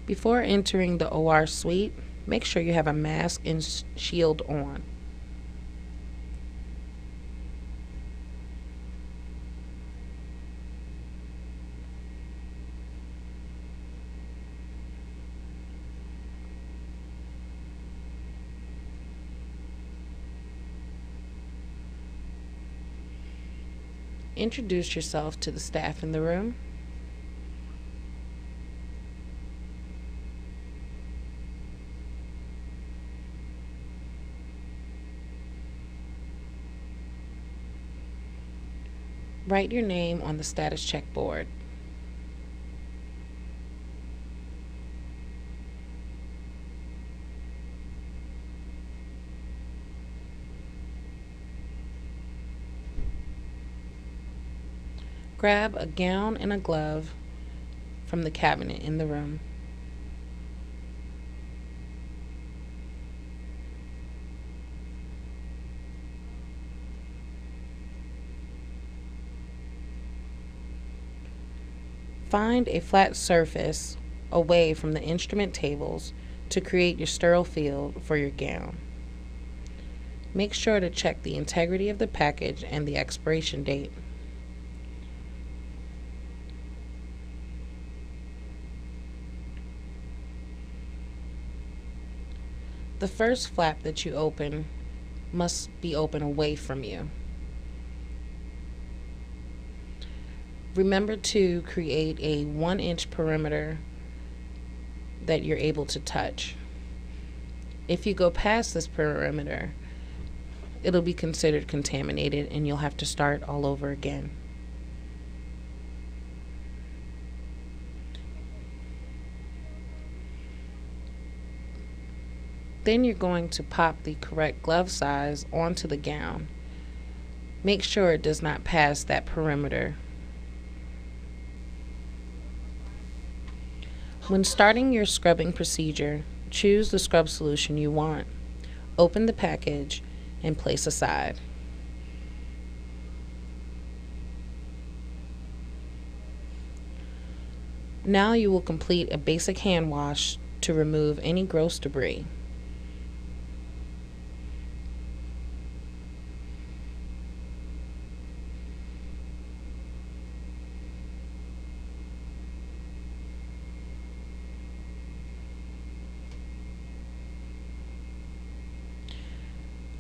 Before entering the OR suite, make sure you have a mask and shield on. Introduce yourself to the staff in the room. Write your name on the status check board. Grab a gown and a glove from the cabinet in the room. Find a flat surface away from the instrument tables to create your sterile field for your gown. Make sure to check the integrity of the package and the expiration date. The first flap that you open must be open away from you. Remember to create a 1-inch perimeter that you're able to touch. If you go past this perimeter, it'll be considered contaminated and you'll have to start all over again. Then you're going to pop the correct glove size onto the gown. Make sure it does not pass that perimeter. When starting your scrubbing procedure, choose the scrub solution you want. Open the package and place aside. Now you will complete a basic hand wash to remove any gross debris.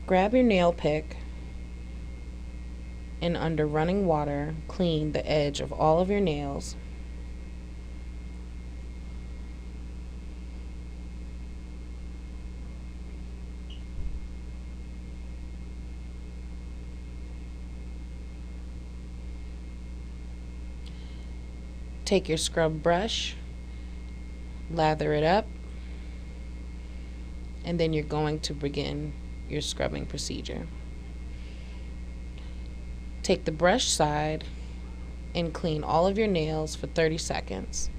Grab your nail pick and under running water, clean the edge of all of your nails. Take your scrub brush, lather it up, and then you're going to begin your scrubbing procedure. Take the brush side and clean all of your nails for 30 seconds.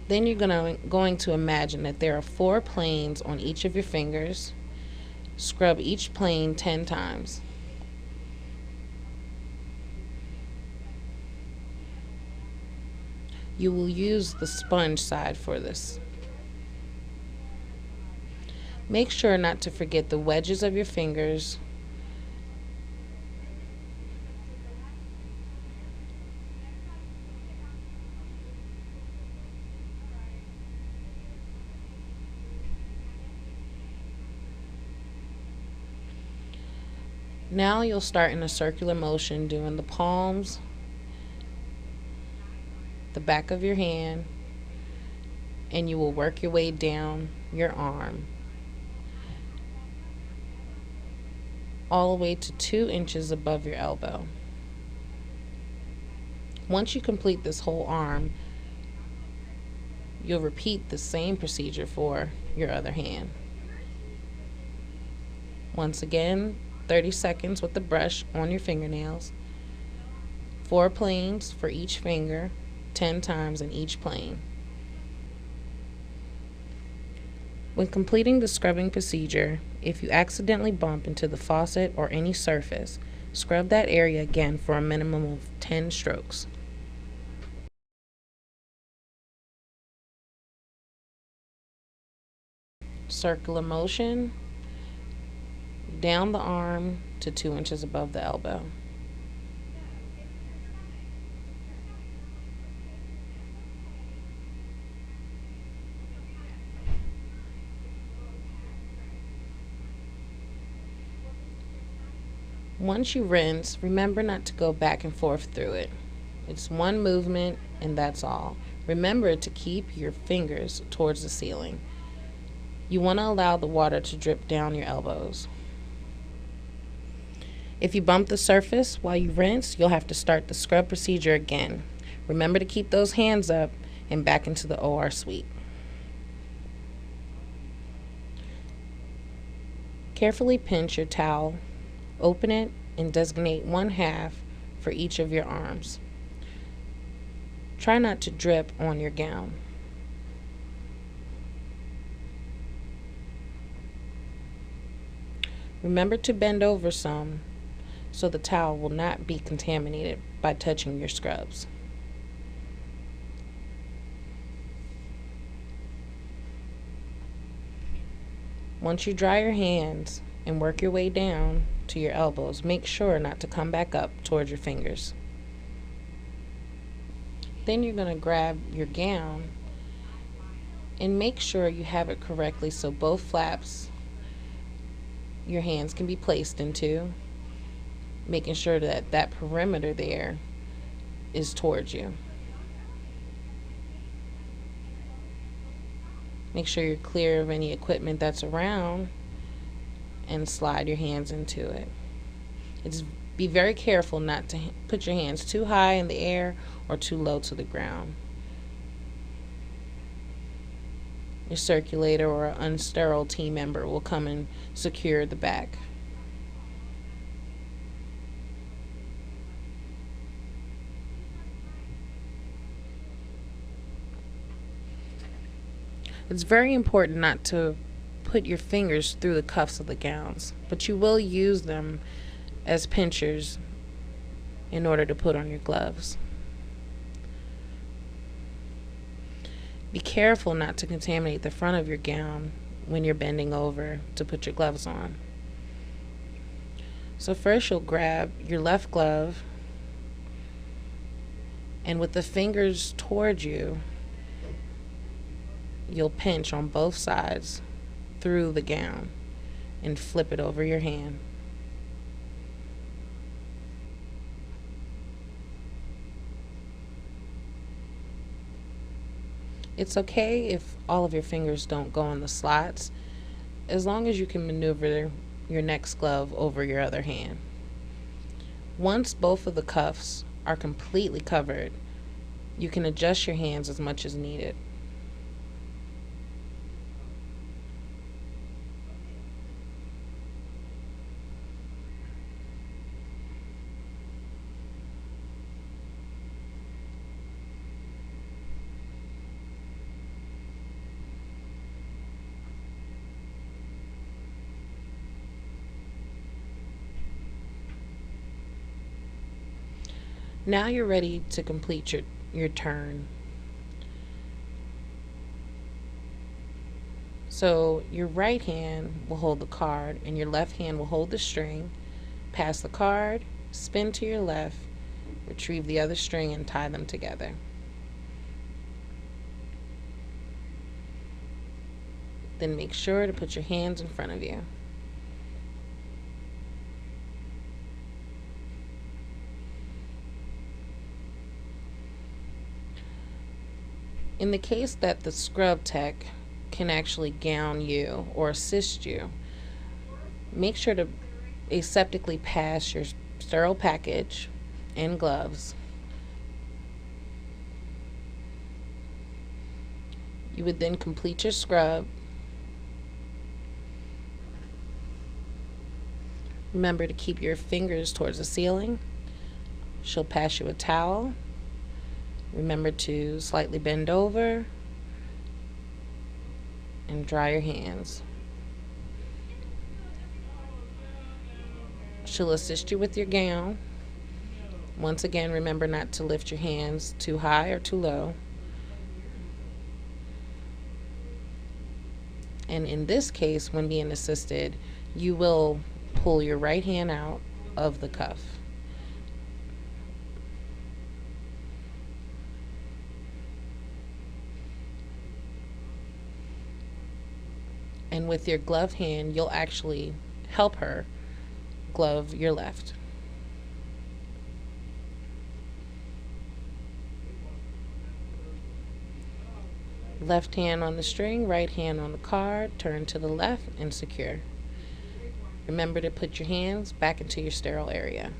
Then you're going to imagine that there are 4 planes on each of your fingers. Scrub each plane 10 times. You will use the sponge side for this. Make sure not to forget the wedges of your fingers. Now you'll start in a circular motion doing the palms, the back of your hand, and you will work your way down your arm all the way to 2 inches above your elbow. Once you complete this whole arm, you'll repeat the same procedure for your other hand. Once again, 30 seconds with the brush on your fingernails, 4 planes for each finger, 10 times in each plane. When completing the scrubbing procedure, if you accidentally bump into the faucet or any surface, scrub that area again for a minimum of 10 strokes. circular motion down the arm to 2 inches above the elbow. Once you rinse, remember not to go back and forth through it. It's one movement and that's all. Remember to keep your fingers towards the ceiling. You want to allow the water to drip down your elbows. If you bump the surface while you rinse, you'll have to start the scrub procedure again. Remember to keep those hands up and back into the OR suite. Carefully pinch your towel, open it, and designate 1/2 for each of your arms. Try not to drip on your gown. Remember to bend over some so the towel will not be contaminated by touching your scrubs. Once you dry your hands and work your way down to your elbows, make sure not to come back up towards your fingers. Then you're going to grab your gown and make sure you have it correctly so both flaps your hands can be placed into, making sure that that perimeter there is towards you. Make sure you're clear of any equipment that's around and slide your hands into it. Be very careful not to put your hands too high in the air or too low to the ground. Your circulator or unsterile team member will come and secure the back. It's very important not to put your fingers through the cuffs of the gowns, but you will use them as pinchers in order to put on your gloves. Be careful not to contaminate the front of your gown when you're bending over to put your gloves on. So first you'll grab your left glove and with the fingers towards you, you'll pinch on both sides through the gown and flip it over your hand. It's okay if all of your fingers don't go in the slots, as long as you can maneuver your next glove over your other hand. Once both of the cuffs are completely covered, you can adjust your hands as much as needed. Now you're ready to complete your turn. So your right hand will hold the card and your left hand will hold the string. Pass the card, spin to your left, retrieve the other string and tie them together. Then make sure to put your hands in front of you. In the case that the scrub tech can actually gown you or assist you, make sure to aseptically pass your sterile package and gloves. You would then complete your scrub. Remember to keep your fingers towards the ceiling. She'll pass you a towel. Remember to slightly bend over and dry your hands. She'll assist you with your gown. Once again, remember not to lift your hands too high or too low. And in this case, when being assisted, you will pull your right hand out of the cuff. And with your gloved hand, you'll actually help her glove your left. Left hand on the string, right hand on the card, turn to the left and secure. Remember to put your hands back into your sterile area.